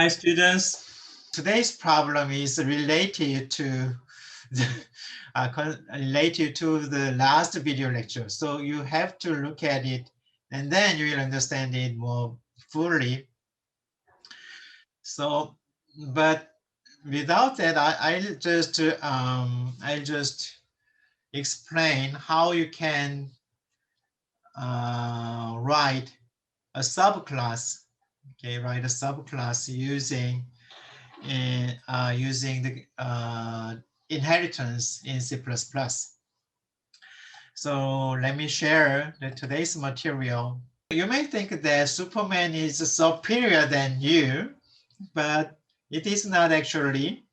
Hi, students. Today's problem is related to the last video lecture. So you have to look at it, and then you will understand it more fully. So, but without that, I'll just explain how you can write a subclass. Okay, write a subclass using the inheritance in C++. So let me share today's material. You may think that Superman is superior than you, but it is not actually.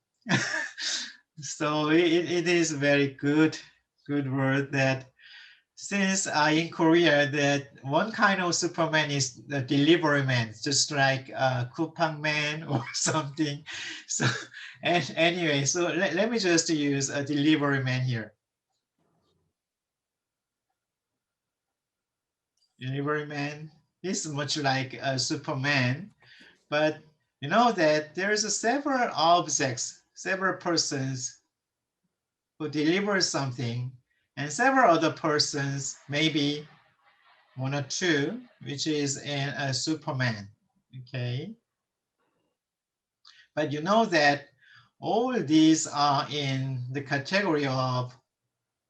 So it is very good word that since in Korea that one kind of Superman is the delivery man, just like Kupang man or something. So and anyway, so let me just use a delivery man here. Delivery man is much like a Superman, but you know that there's several objects, several persons who deliver something, and several other persons, maybe one or two, which is in a Superman, okay? But you know that all these are in the category of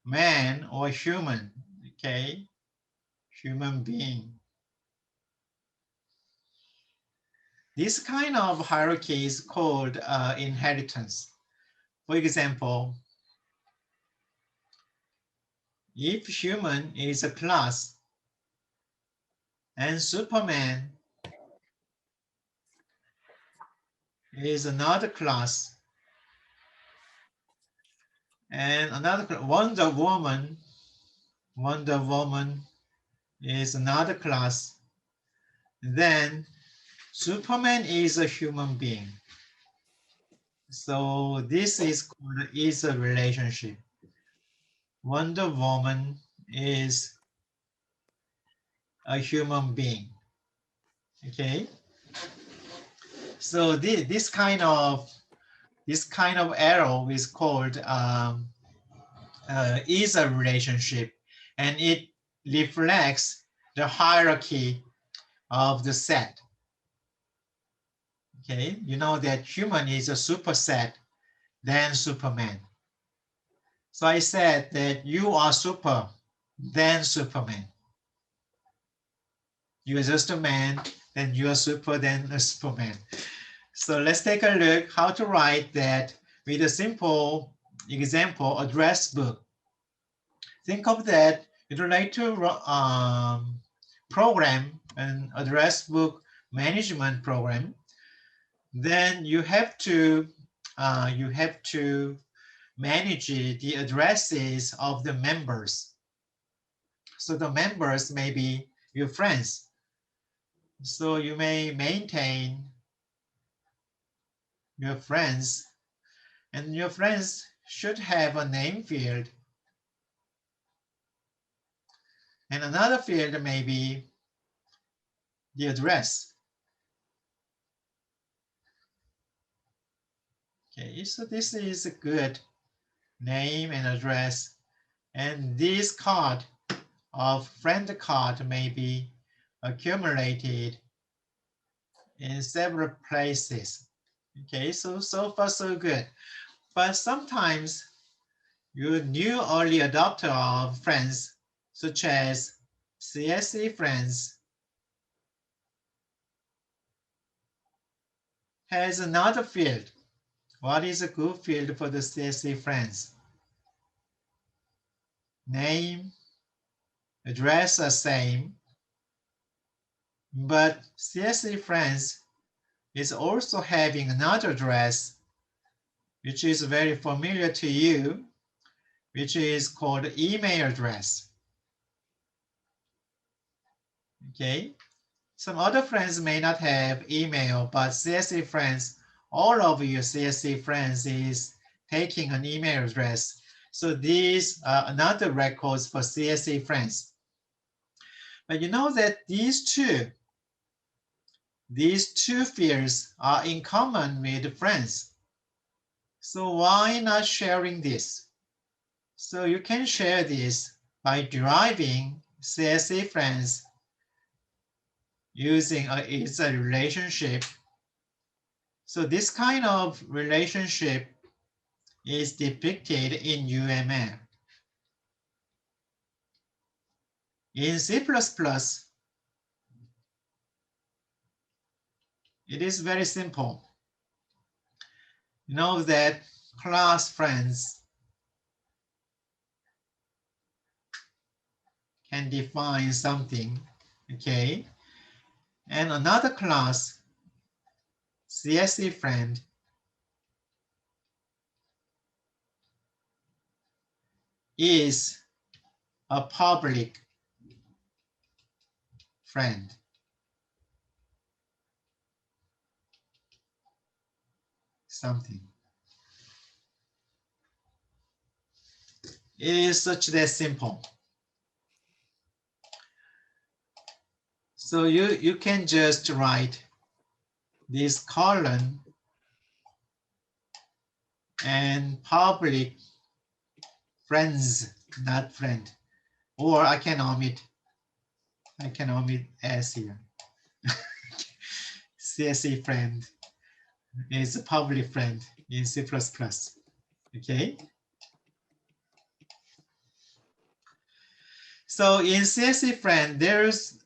man or human, okay? Human being. This kind of hierarchy is called inheritance. For example, if human is a class and Superman is another class, and another Wonder Woman is another class, then Superman is a human being. So this is a relationship. Wonder Woman is a human being. Okay. So this kind of arrow is called is a relationship, and it reflects the hierarchy of the set. Okay, you know that human is a superset, then Superman. So I said that you are super, then Superman. You are just a man, then you are super, then a Superman. So let's take a look how to write that with a simple example address book. Think of that, you'd like to program an address book management program. Then you have to manage the addresses of the members. So the members may be your friends. So you may maintain your friends, and your friends should have a name field. And another field may be the address. Okay, so this is a good name and address. And this card of friend card may be accumulated in several places. Okay, so far so good. But sometimes your new early adopter of friends, such as CSC friends, has another field. What is a good field for the CSC friends? Name, address are same, but CSC friends is also having another address, which is very familiar to you, which is called email address. Okay, some other friends may not have email, but CSC friends, all of your CSC friends is taking an email address. So these are another records for CSC friends. But you know that these two these two fields are in common with friends. So why not sharing this? So you can share this by deriving CSE friends using it's a relationship. So this kind of relationship is depicted in UML. In C++, it is very simple. You know that class friends can define something, okay? And another class, CSE friend, is a public friend. Something. It is such that simple. So you can just write this colon and public friends, not friend. Or I can omit S here. CSE friend is a public friend in C++. Okay. So in CSE friend, there's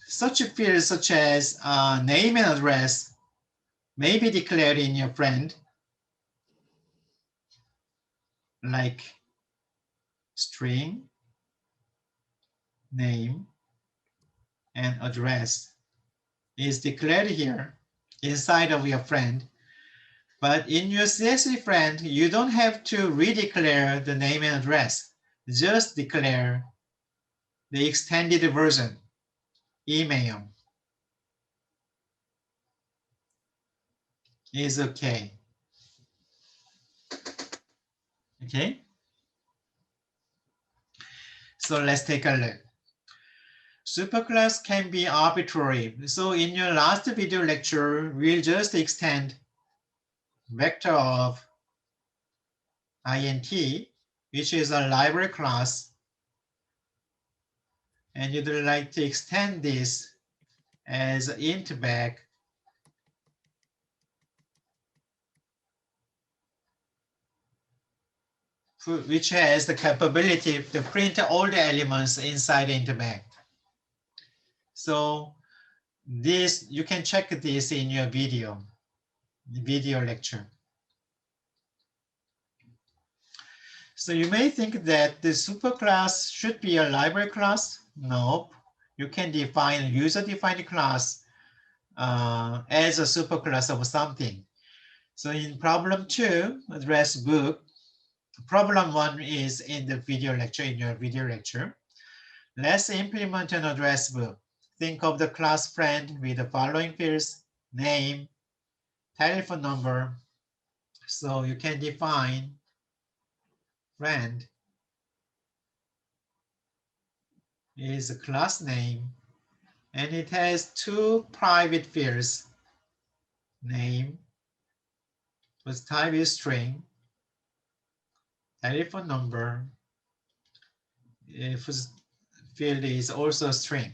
such a field such as name and address may be declared in your friend, like string, name, and address is declared here inside of your friend. But in your CSV friend, you don't have to redeclare the name and address. Just declare the extended version, email, is okay. Okay? So let's take a look. Superclass can be arbitrary. So in your last video lecture, we'll just extend vector of int, which is a library class, and you'd like to extend this as int back which has the capability to print all the elements inside int back. So this, you can check this in your video lecture. So you may think that the superclass should be a library class. Nope. You can define a user-defined class as a superclass of something. So in problem 2, address book, problem 1 is in the video lecture, in your video lecture. Let's implement an address book. Think of the class friend with the following fields: name, telephone number. So you can define friend is a class name, and it has two private fields, name, whose type is string, telephone number, whose field is also string.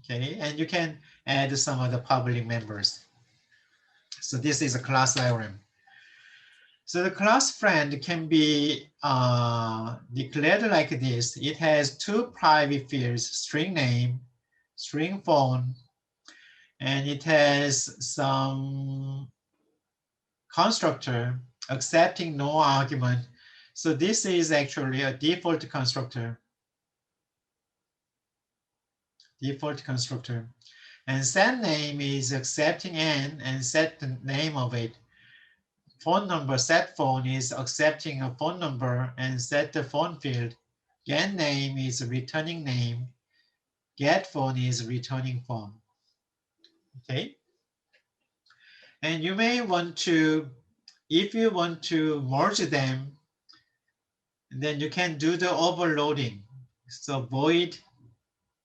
Okay, and you can add some of the public members. So this is a class diagram. So the class friend can be declared like this. It has two private fields, string name, string phone, and it has some constructor accepting no argument. So this is actually a default constructor. And set name is accepting n and set the name of it. Phone number, set phone is accepting a phone number and set the phone field. Get name is returning name. Get phone is returning phone. Okay. And you may want to, if you want to merge them, then you can do the overloading. So void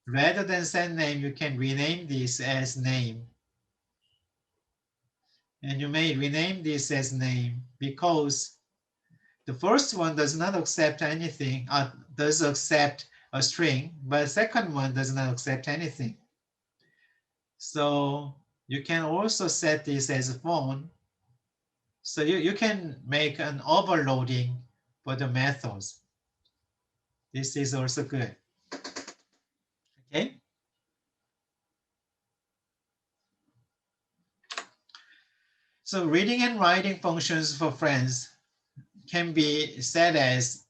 Rather than set name, you can rename this as name. And you may rename this as name because the first one does not accept anything, does accept a string, but second one does not accept anything. So you can also set this as a phone. So you can make an overloading for the methods. This is also good. Okay. So reading and writing functions for friends can be set as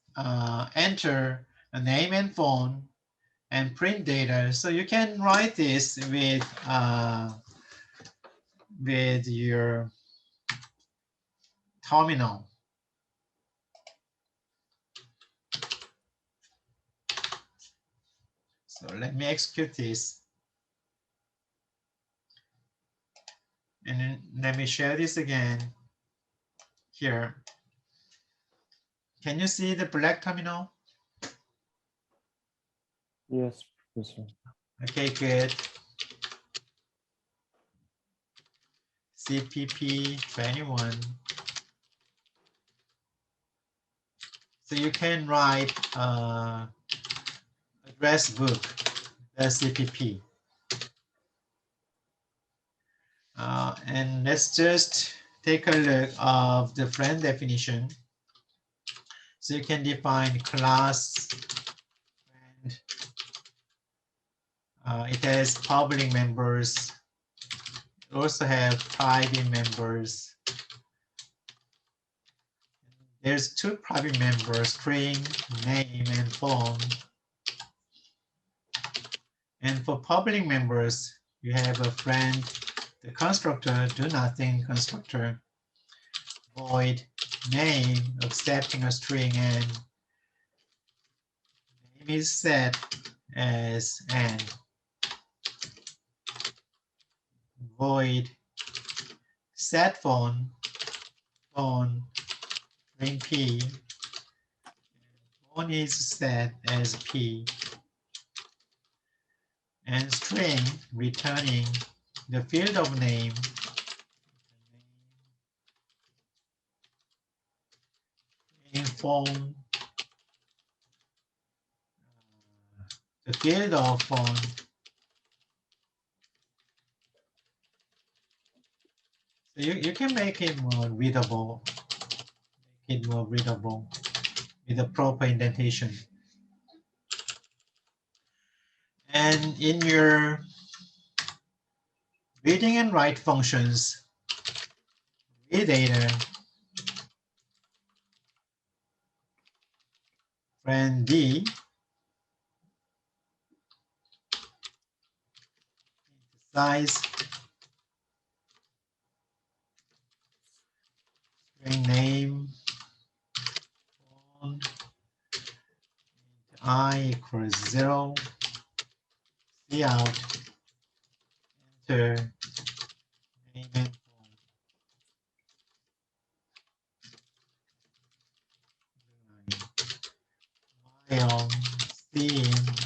enter a name and phone and print data. So you can write this with your terminal. So let me execute this. And then let me share this again here. Can you see the black terminal? Yes, Professor. Okay, good. CPP 21. So you can write address book, the CPP. And let's just take a look of the friend definition. So you can define class friend. It has public members. It also have private members. There's two private members, string, name, and phone. And for public members, you have a friend, the constructor, do nothing constructor, void, name, accepting a string, and name is set as and void, set phone, string p, phone is set as p, and string returning the field of name, in phone, the field of phone, so you can make it more readable, with a proper indentation. And in your reading and write functions, read data, friend D, size, string name, phone, I equals 0, C out, enter, name and phone. While C,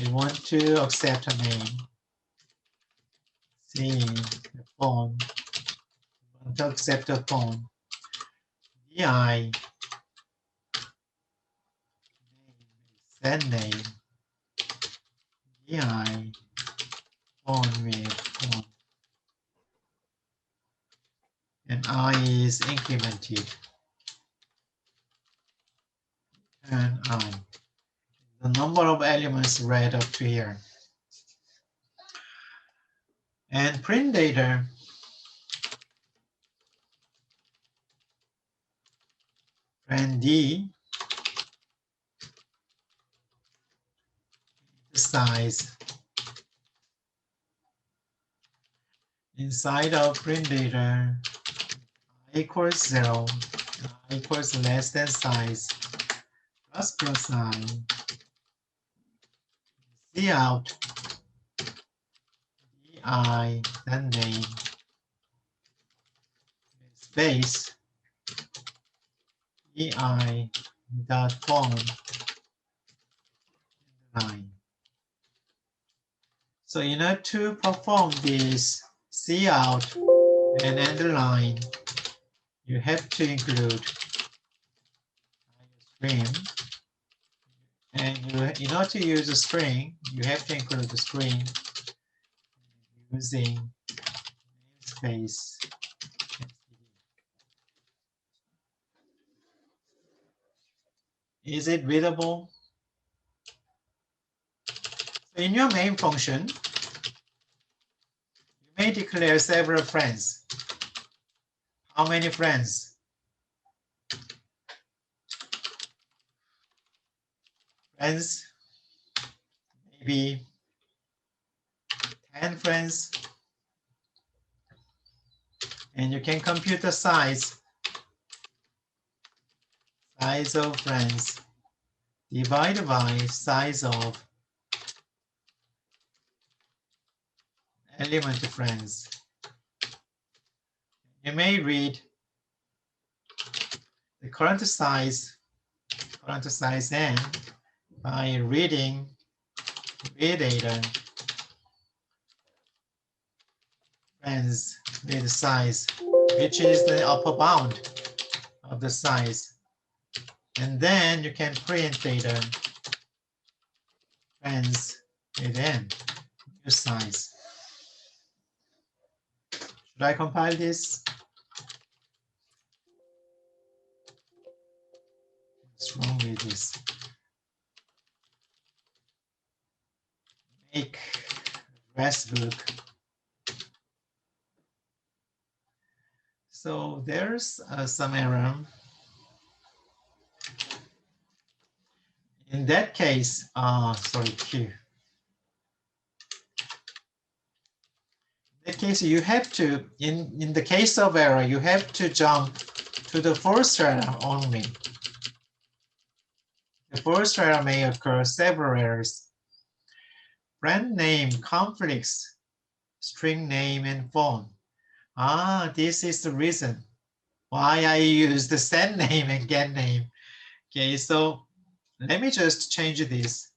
we want to accept a name. C, the phone, we want to accept a phone. DI, set name. DI, phone with phone. And I is incremented. And I. The number of elements right up to here. And print data. Print D. The size. Inside of print data, I equals 0. I equals less than size. Plus sign. C out. DI, then name. Space. DI dot phone. Line. So in order to perform this cout and underline, you have to include string. And in order to use a string, you have to include the string using namespace. Is it readable? So in your main function, you may declare several friends. How many friends? Friends, maybe 10 friends. And you can compute the size of friends divided by size of element friends. You may read the current size n by reading data friends with size, which is the upper bound of the size. And then you can print data friends with n, new size. Should I compile this? What's wrong with this? Make address book. So there's some error. In that case, sorry, Q. In that case, you have to, in the case of error, you have to jump to the first error only. The first error may occur several errors. Brand name conflicts, string name and phone. This is the reason why I use the send name and get name. Okay, so let me just change this.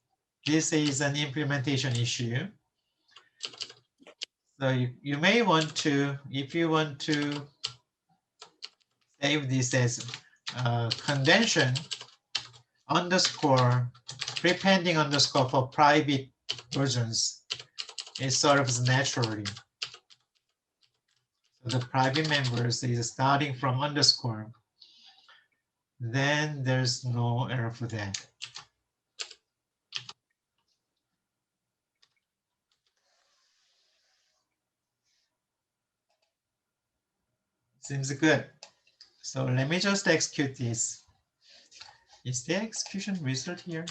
This is an implementation issue. So you may want to, if you want to save this as convention underscore prepending underscore for private versions, it serves naturally. So the private members is starting from underscore. Then there's no error for that. Seems good. So let me just execute this. Is the execution result here?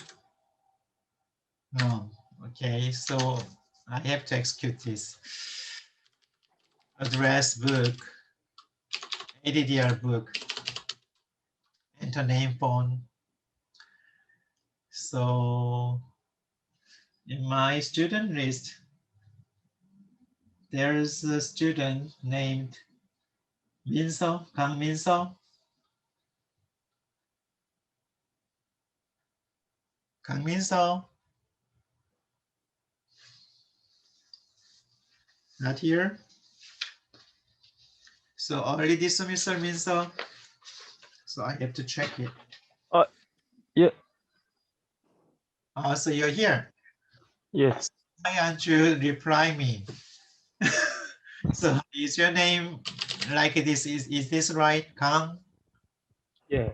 No. Okay, so I have to execute this. Address book, ADDR book, enter name phone. So in my student list, there's a student named Minso, Kang Minso. Kang Minso. Not here. So already dismissal Minso. So I have to check it. Yeah. So you're here. Yes. Why aren't you reply me? So is your name like this? Is this right, Kang? Yeah.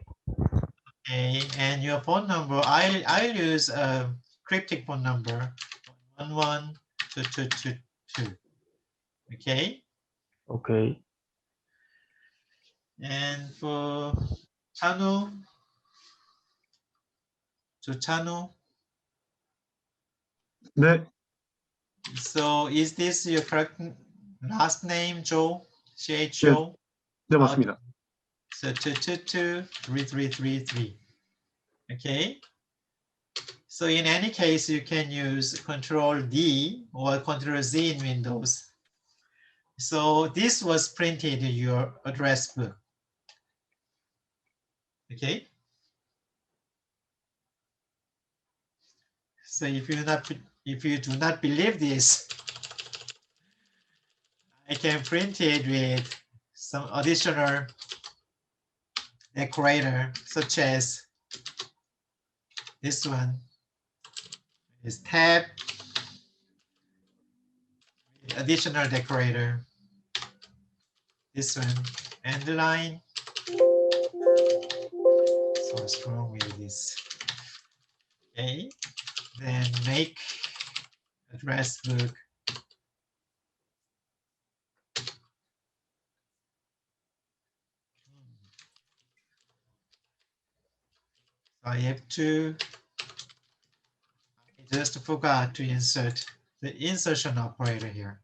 Okay, and your phone number, I'll use a cryptic phone number 11222. Okay. Okay. And for Chanu, to Chanu. 네, So is this your correct last name, Joe? 네, CHO? 네, 맞습니다. So 222-3333. Okay. So in any case, you can use Control D or Control Z in Windows. So this was printed in your address book. Okay. So if you do not believe this, I can print it with some additional decorator, such as this one is tab, additional decorator, this one, and the line. So what's wrong with this? Okay, then make address book. So I have to, I just forgot to insert the insertion operator here.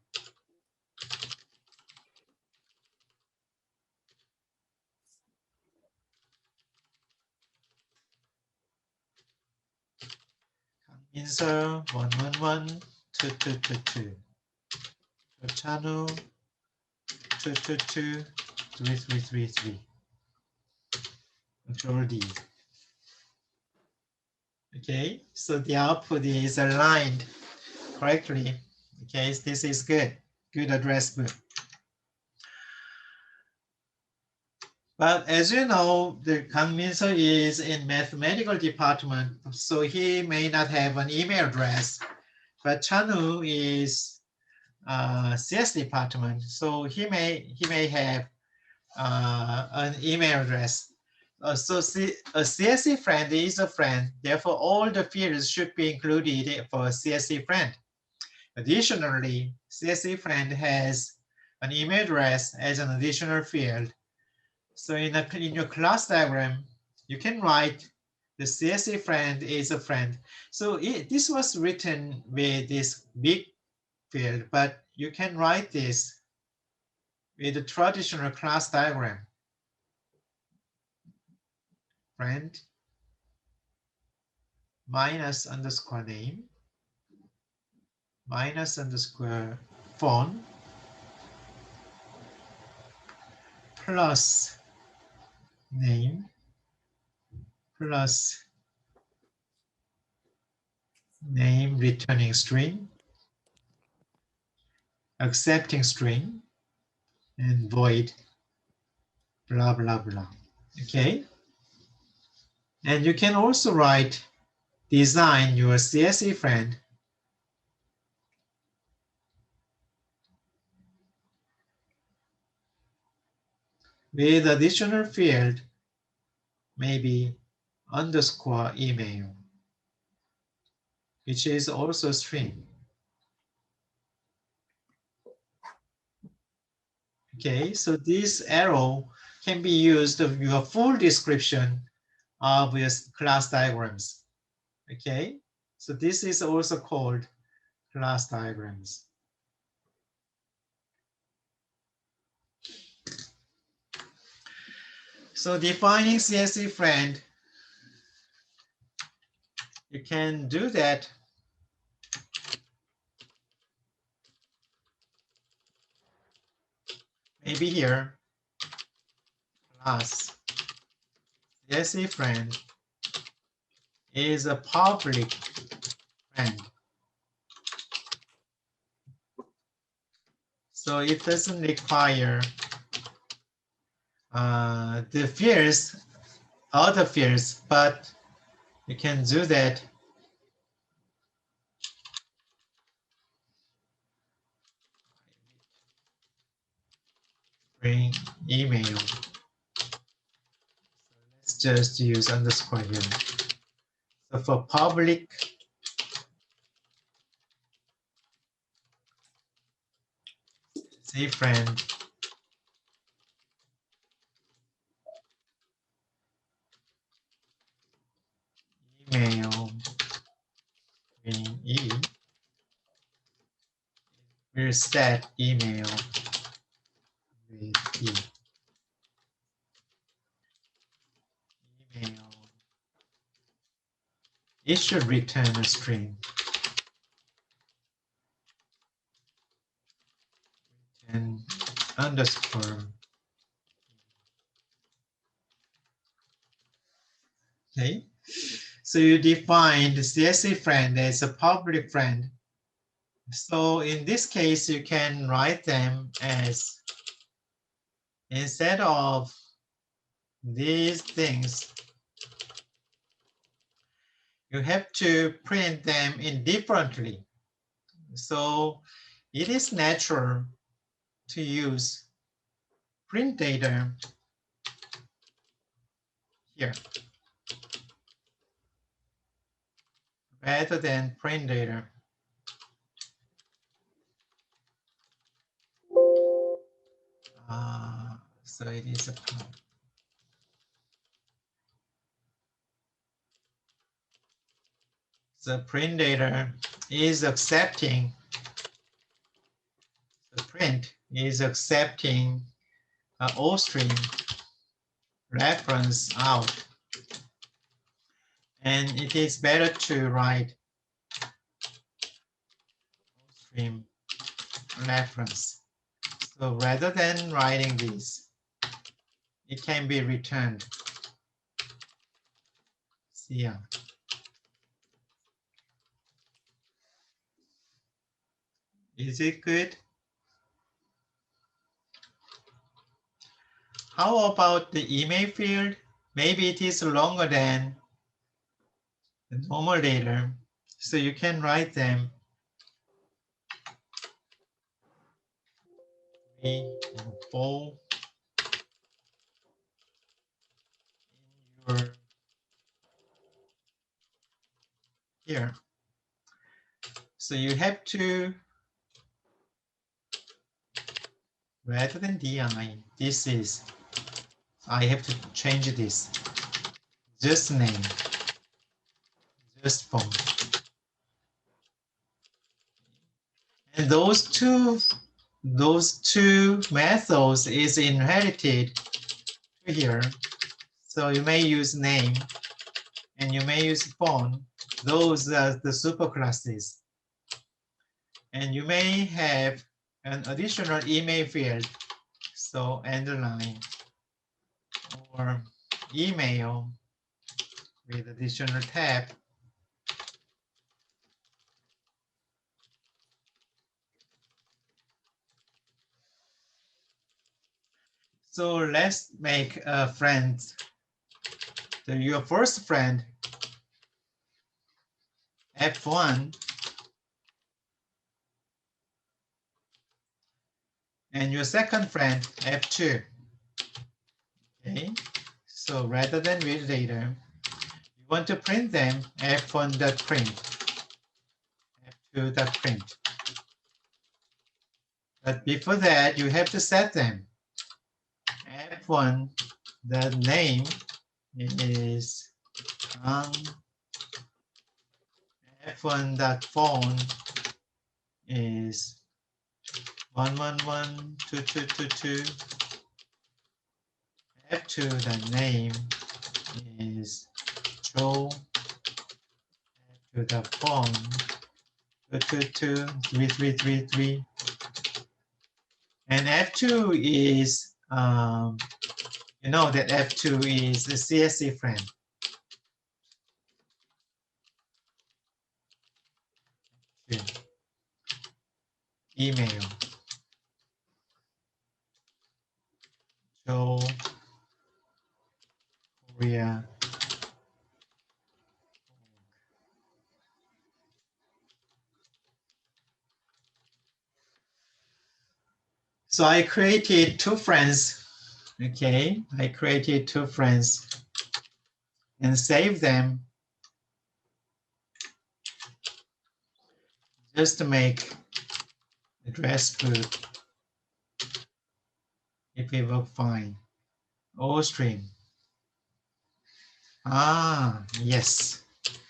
Insert 111 222 channel 222 3333. Control D. Okay, so the output is aligned correctly. Okay, this is good. Good address book. But as you know, the Kangminso is in mathematical department, so he may not have an email address. But Chanu is CS department, so he may have an email address. So a CSE friend is a friend. Therefore, all the fields should be included for a CSE friend. Additionally, CSE friend has an email address as an additional field. So in your class diagram, you can write the CSE friend is a friend. So this was written with this big field, but you can write this with the traditional class diagram. Friend minus underscore name minus underscore phone plus name plus name returning string, accepting string, and void blah blah blah. Okay, and you can also write design your CSE friend with additional field, maybe underscore email, which is also string. Okay, so this arrow can be used of your full description of your class diagrams. Okay, so this is also called class diagrams. So defining CSE friend, you can do that maybe here, class CSE friend is a public friend. So it doesn't require the fields, other fields, but you can do that bring email. Let's just use underscore here. So for public say friend email in E will set email with E. Email. It should return a string. And underscore. Okay. So you define the CSE friend as a public friend. So in this case, you can write them as, instead of these things, you have to print them indifferently. So it is natural to use print data here rather than print data. So it is a problem. So print data is accepting, the print is accepting all stream reference out. And it is better to write stream reference. So rather than writing this, it can be returned. See ya. Is it good? How about the email field? Maybe it is longer than the normal data. So you can write them 3 and 4 in your here. So you have to, rather than DI, this is, I have to change this. Just name, just phone. And those two methods is inherited here. So you may use name and you may use phone. Those are the superclasses. And you may have an additional email field. So underline or email with additional tab. So let's make a friend. Your first friend, F1, and your second friend, F2. Okay, so rather than read data, you want to print them, F1.print, F2.print. But before that, you have to set them. F1, the name is F1.phone is 1112222. F2, the name is Joe. F2, the phone 2223333. And F2 is, you know that F2 is a CSC friend. Email. Joe, Korea. So I created two friends. Okay, I created two friends and saved them just to make address book. It will work fine. All stream. Yes.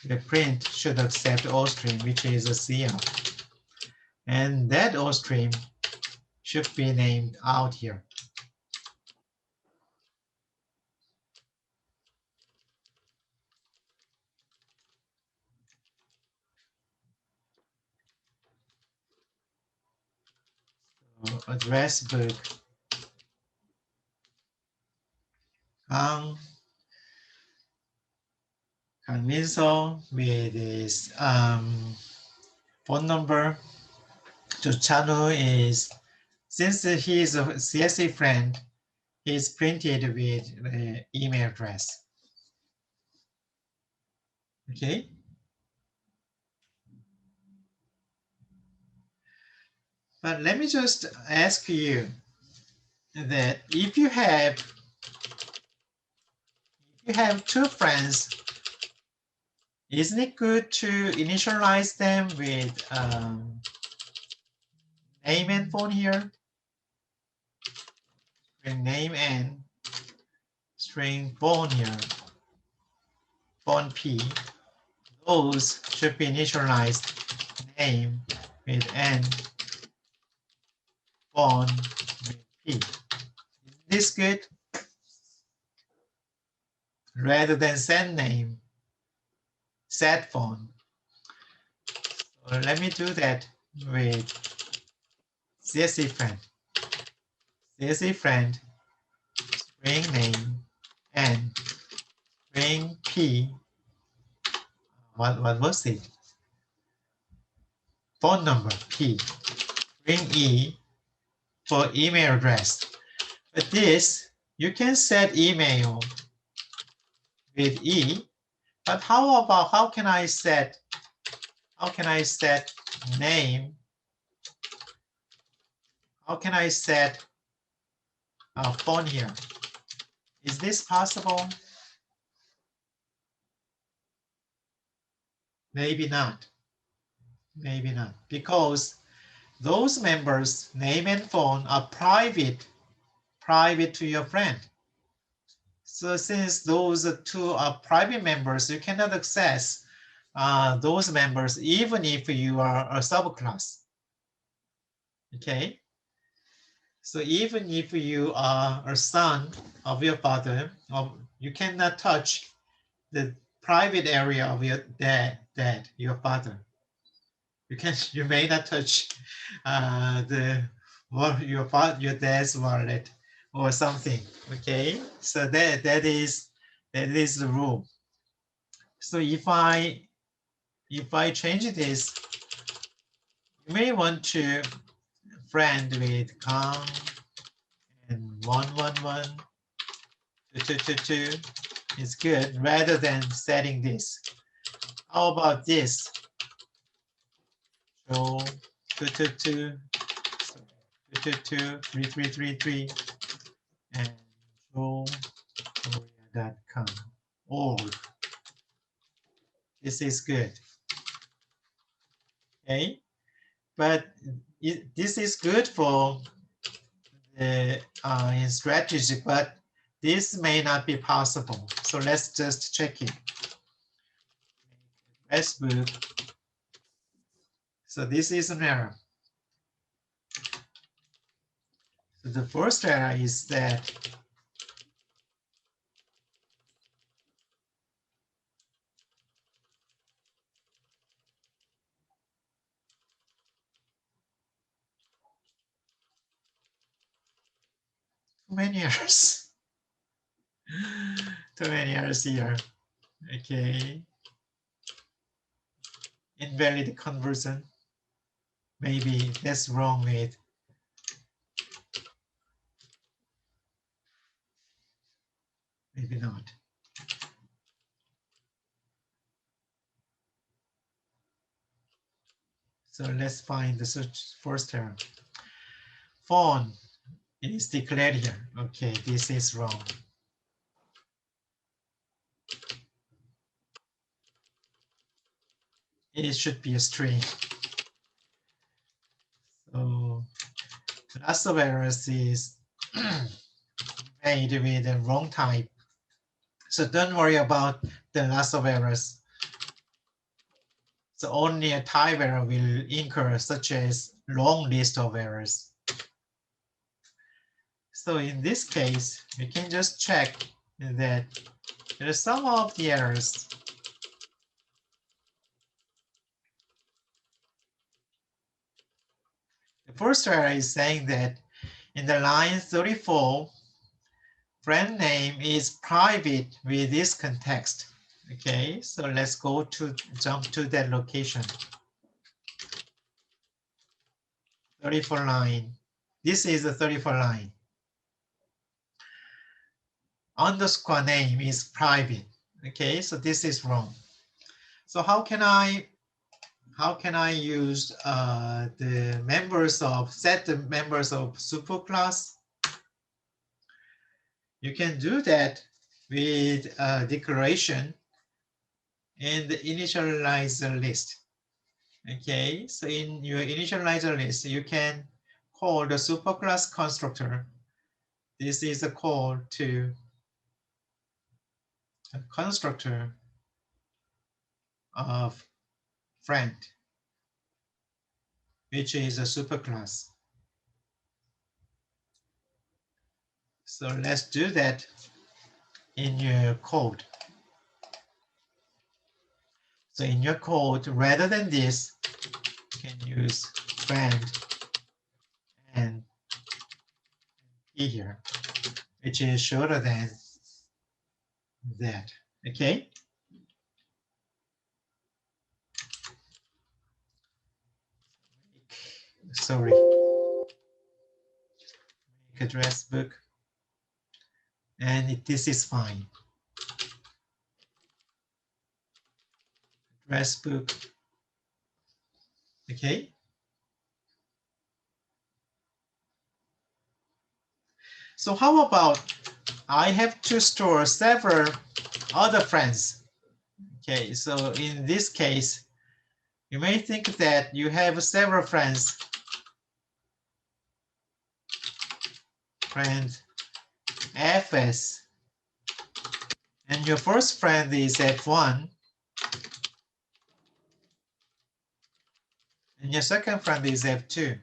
The print should accept all stream, which is a CR. And that all stream should be named out here. So address book Kanmiso with his phone number So Chanu is, since he is a CSA friend, he is printed with the email address. Okay. But let me just ask you that if you have two friends, isn't it good to initialize them with name and phone here? String name and string phone here, phone P. Those should be initialized name with N, phone with P. Is this good? Rather than send name, set phone. So let me do that with CSE friend. CSE friend, string name, and string P. What was it? Phone number P. String E for email address. But this, you can set email with E. But how about how can I set name? How can I set a phone here? Is this possible? Maybe not. Maybe not. Because those members' name and phone are private to your friend. So since those two are private members, you cannot access those members even if you are a subclass. Okay. So even if you are a son of your father, you cannot touch the private area of your dad, your father. You may not touch your dad's wallet or something. Okay, so that is the rule. So if I change this, you may want to friend with Kang and 111 222 is good rather than setting this. How about this? So 222 3333 and joe.com. Org. This is good. Okay, but this is good for the in strategy, but this may not be possible. So let's just check it. Facebook. So this is an error. So the first error is that too many errors. Too many errors here. Okay. Invalid conversion. Maybe that's wrong with. Maybe not. So let's find the first term. Phone is declared here. Okay, this is wrong. It should be a string. So lots of errors is made with the wrong type. So don't worry about the lots of errors. So only a type error will incur, such as long list of errors. So in this case, we can just check that there are some of the errors. The first error is saying that in the line 34, friend name is private with this context. Okay, so let's jump to that location. 34 line. This is the 34 line. Underscore name is private. Okay, so this is wrong. So how can I use the members of set the members of superclass? You can do that with a declaration in the initializer list. Okay, so in your initializer list, you can call the superclass constructor. This is a call to a constructor of friend, which is a superclass. So let's do that in your code. So in your code, rather than this, you can use friend and P here, which is shorter than that. Okay. Sorry. Make address book, and this is fine. Address book. Okay. So how about I have to store several other friends? Okay, so in this case, you may think that you have several friends. Friend fs, and your first friend is f1, and your second friend is f2,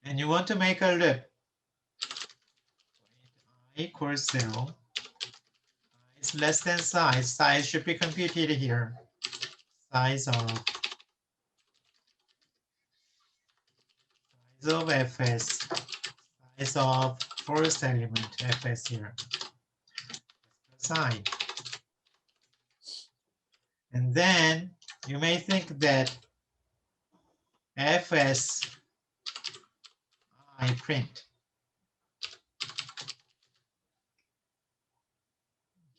and you want to make a loop. I equals 0, is less than size. Size should be computed here. Size of fs, size of first element fs here. Side. And then you may think that fs I print.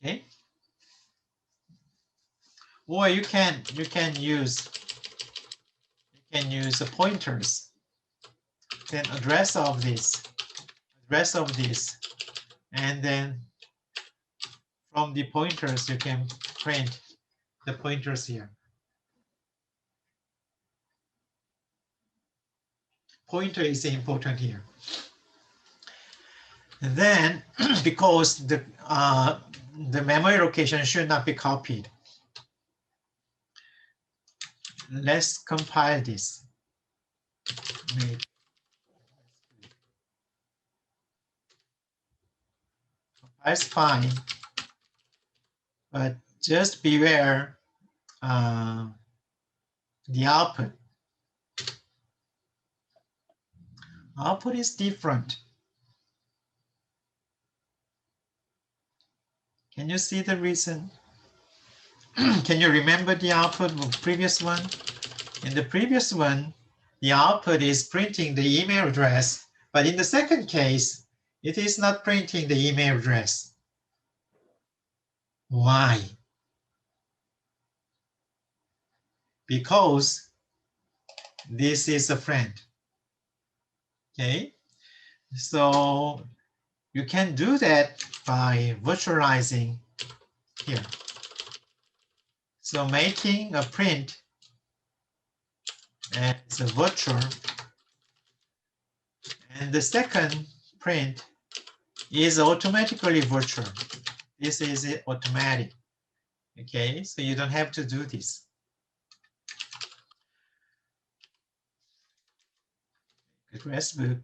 Okay. Or you can use the pointers. Then address of this, and then from the pointers you can print the pointers here. Pointer is important here. And then because the memory location should not be copied, let's compile this. Compile's fine, but just beware the output. Output is different. Can you see the reason? Can you remember the output of the previous one? In the previous one, the output is printing the email address, but in the second case, it is not printing the email address. Why? Because this is a friend. Okay, so you can do that by virtualizing here. So making a print as a virtual, and the second print is automatically virtual. This is automatic. Okay, so you don't have to do this. Address book.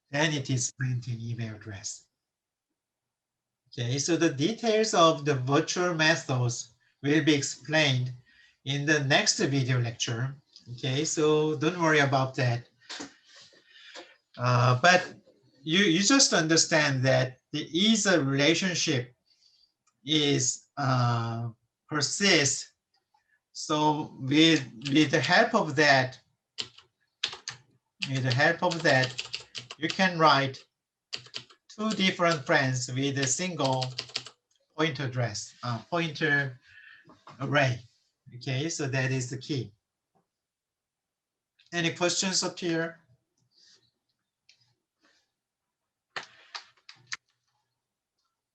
Then it is printing email address. Okay, so the details of the virtual methods will be explained in the next video lecture. Okay, so don't worry about that. But you just understand that the either relationship is persists So with the help of that, you can write two different friends with a single pointer address, pointer array. Okay, so that is the key. Any questions up here?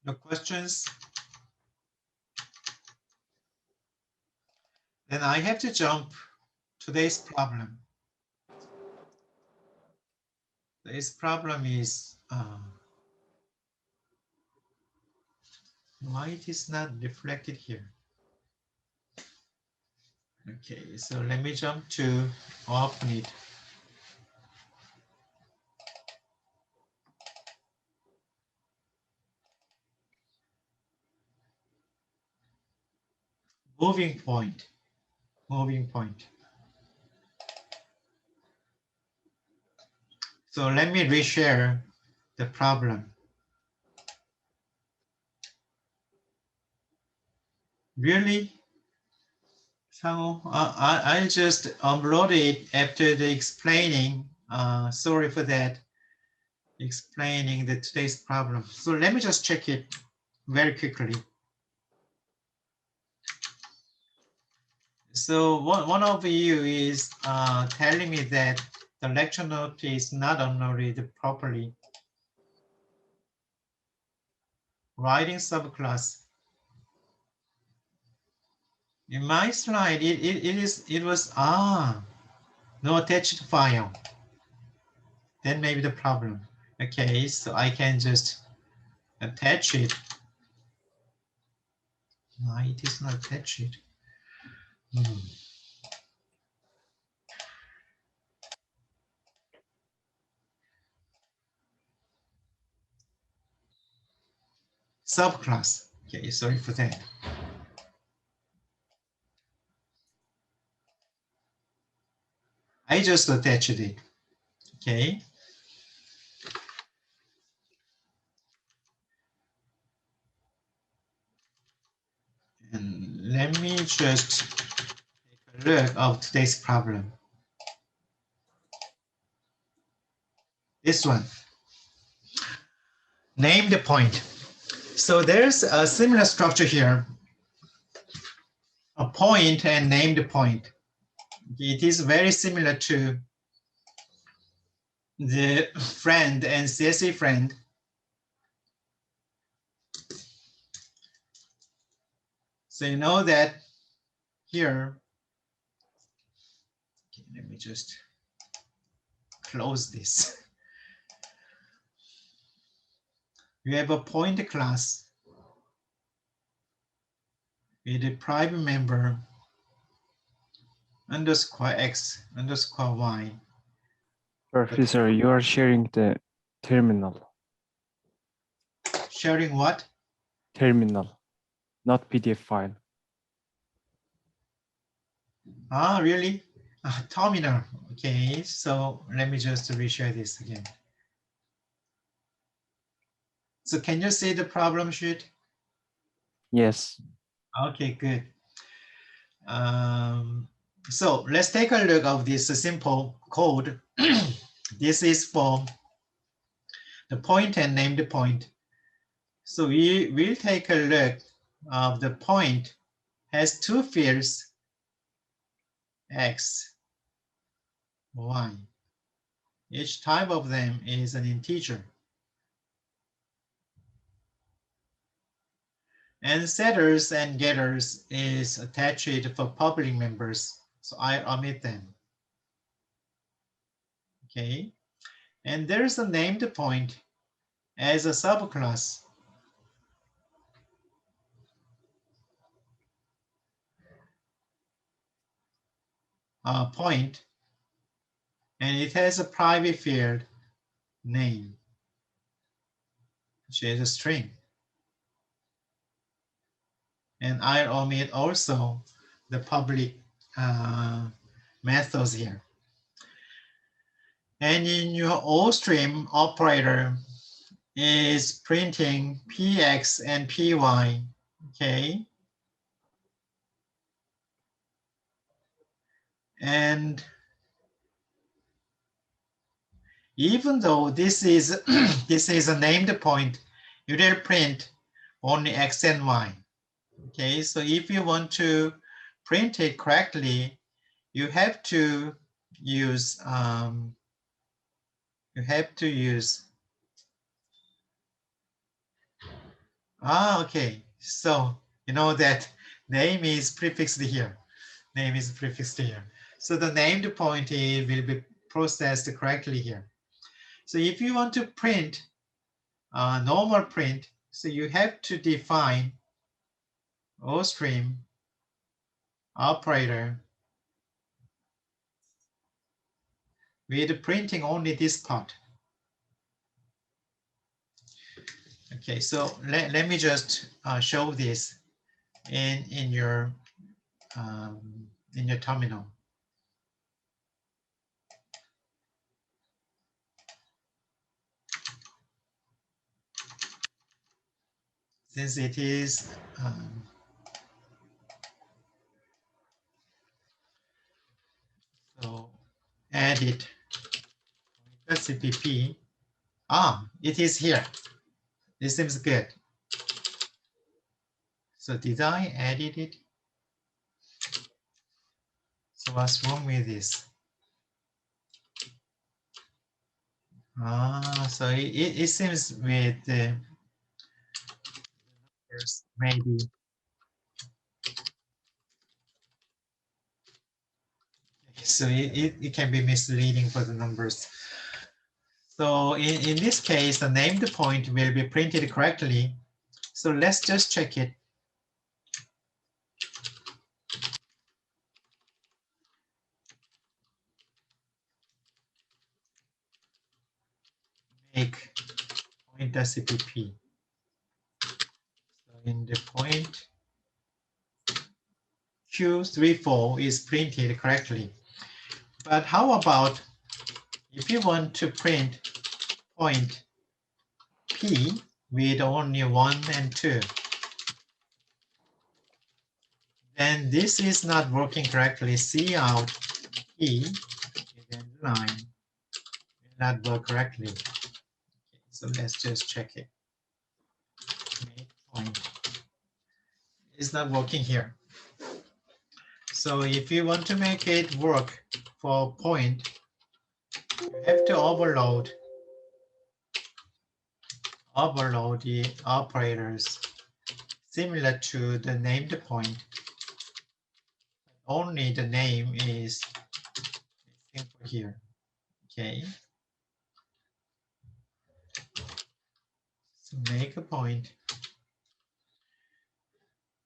No questions? Then I have to jump today's problem. Today's problem is why it is not reflected here. Okay, so let me jump to open it. Moving point. So let me reshare the problem. Really? So I'll just upload it after the explaining. Sorry for that. Explaining the today's problem. So let me just check it very quickly. So one of you is telling me that the lecture note is not uploaded properly. Writing subclass. In my slide, it was no attached file. Then maybe the problem. Okay, so I can just attach it. No, it is not attached. Subclass. Okay, sorry for that. I just attached it. Okay. And let me just take a look of today's problem. This one. Name the point. So there's a similar structure here. A point and name the point. It is very similar to the friend and CSE friend. So you know that here, okay, let me just close this. You have a point class with a private member underscore x underscore y. Professor, you are sharing the terminal. Sharing what? Terminal, not PDF file. Ah, really? Terminal. Okay, so let me just reshare this again. So can you see the problem sheet? Yes. Okay, good. So let's take a look of this simple code. This is for the point and name the point. So we will take a look of the point has two fields, x, y. Each type of them is an integer. And setters and getters is attached for public members. So I omit them. Okay. And there's a named point as a subclass. Point, and it has a private field name, which is a string. And I omit also the public methods here. And in your OStream operator is printing px and py, okay? And even though this is this is a named point, you will print only x and y. Okay, so if you want to print it correctly, you have to use okay, so you know that name is prefixed here. Name is prefixed here. So the named point will be processed correctly here. So if you want to print normal print, so you have to define OStream operator with printing only this part. Okay, so let me just show this in your terminal. Since it is so edit CPP. It is here. This seems good. So did I edit it? So what's wrong with this? So it seems with the maybe. So it can be misleading for the numbers. So in this case, the named point will be printed correctly. So let's just check it. Make point.cpp. So in the point Q34 is printed correctly. But how about if you want to print point P with only 1 and 2? Then this is not working correctly. C out P and line will not work correctly. Okay, so let's just check it. Make point. It's not working here. So if you want to make it work for point, you have to overload the operators similar to the named point. Only the name is simple here. Okay. So make a point.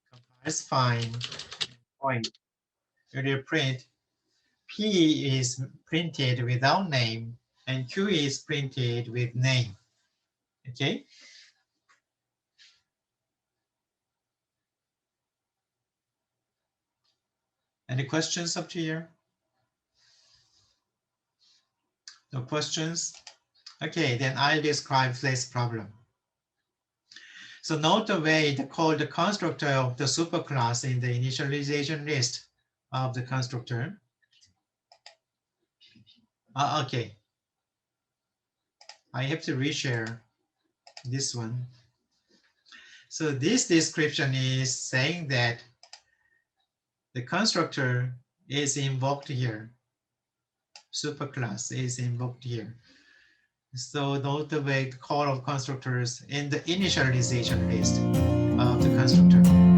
Compiles fine. Point. You will print P is printed without name and Q is printed with name. Okay. Any questions up to here? No questions? Okay, then I'll describe this problem. So note the way to call the constructor of the superclass in the initialization list of the constructor. Okay. I have to reshare this one. So this description is saying that the constructor is invoked here. Superclass is invoked here. So note the way call of constructors in the initialization list of the constructor.